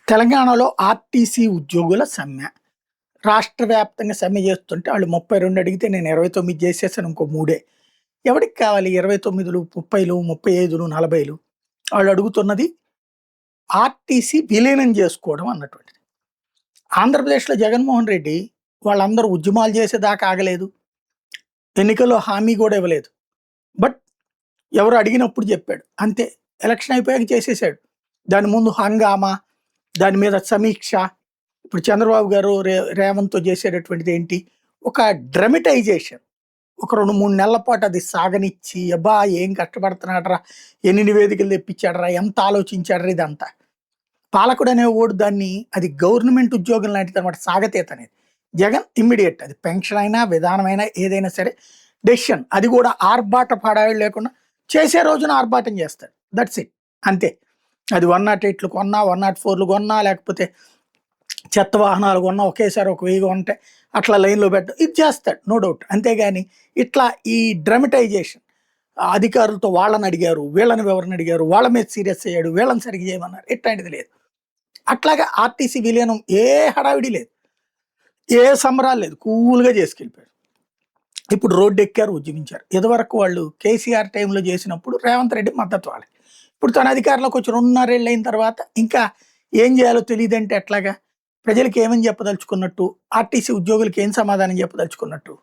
తెలంగాణలో ఆర్టీసీ ఉద్యోగుల సమ్మె. రాష్ట్ర వ్యాప్తంగా సమ్మె చేస్తుంటే ఆళ్ళు 32 అడిగితే నేను 29 చేసేసాను ఇంకో 3. ఎవడికి కావాలి 29లు, 30లు, 35లు, 40లు? ఆళ్ళు అడుగుతున్నది ఆర్టీసీ విలీనం చేసుకోవడం అన్నటువంటిది. ఆంధ్రప్రదేశ్‌లో జగన్మోహన్ రెడ్డి వాళ్ళందరూ ఉద్యమాలు చేసేదాకా ఆగలేదు. ఎన్నికల్లో హామీ గూడా ఇవ్వలేదు. బట్ ఎవరు అడిగినప్పుడు చెప్పాడు. అంతే. ఎలక్షన్ అయిపోయాక చేసేసాడు. దాని ముందు హంగామా, దాని మీద సమీక్ష. ఇప్పుడు చంద్రబాబు గారు, రేవంత్‌తో చేసేటటువంటిది ఏంటి? ఒక డ్రమటైజేషన్. ఒక 2, 3 నెలల పాటు అది సాగనిచ్చి, అబ్బా! ఏం కష్టపడుతున్నాడురా, ఎన్ని నివేదికలు తెప్పించాడురా, ఎంత ఆలోచించాడురా ఇదంతా. పాలకుడు అనేవాడు దాన్ని అది గవర్నమెంట్ ఉద్యోగం లాంటిదనమాట సాగతీత అనేది. జగన్ ఇమ్మీడియేట్ అది పెన్షన్ అయినా, విధానమైనా ఏదైనా సరే డెసిషన్. అది కూడా ఆర్భాట పడావిడి లేకుండా చేసే రోజున ఆర్భాటం చేస్తాడు. That's it. అంతే. అది 108లు కొన్నా, 104లు కొన్నా, లేకపోతే చెత్త వాహనాలు కొన్నా ఒకేసారి ఒక 1000 కొంటే అట్లా లైన్‌లో పెట్టడం ఇది చేస్తాడు. No doubt. అంతేగాని ఇట్లా ఈ డ్రమటైజేషన్ అధికారులతో వాళ్ళని అడిగారు, వీళ్ళని ఎవరిని అడిగారు, వాళ్ళ మీద సీరియస్ అయ్యాడు, వీళ్ళని సరిగ్గా చేయమన్నారు. ఇట్లాంటిది లేదు. అట్లాగా ఆర్టీసీ విలీనం ఏ హడావిడి లేదు. ఏ సంబరాలు లేదు. కూల్‌గా చేసుకెళ్ళిపోయారు. ఇప్పుడు రోడ్డెక్కారు, ఉద్యమించారు. ఇదివరకు వాళ్ళు కేసీఆర్ టైంలో చేసినప్పుడు రేవంత్ రెడ్డి మద్దతు వాళ్ళకి. ఇప్పుడు తన అధికారంలోకి వచ్చి 2.5 ఏళ్ళు అయిన తర్వాత ఇంకా ఏం చేయాలో తెలీదంటే ఎట్లాగా? ప్రజలకి ఏమని చెప్పదలుచుకున్నట్టు? ఆర్టీసీ ఉద్యోగులకి ఏం సమాధానం చెప్పదలుచుకున్నట్టు?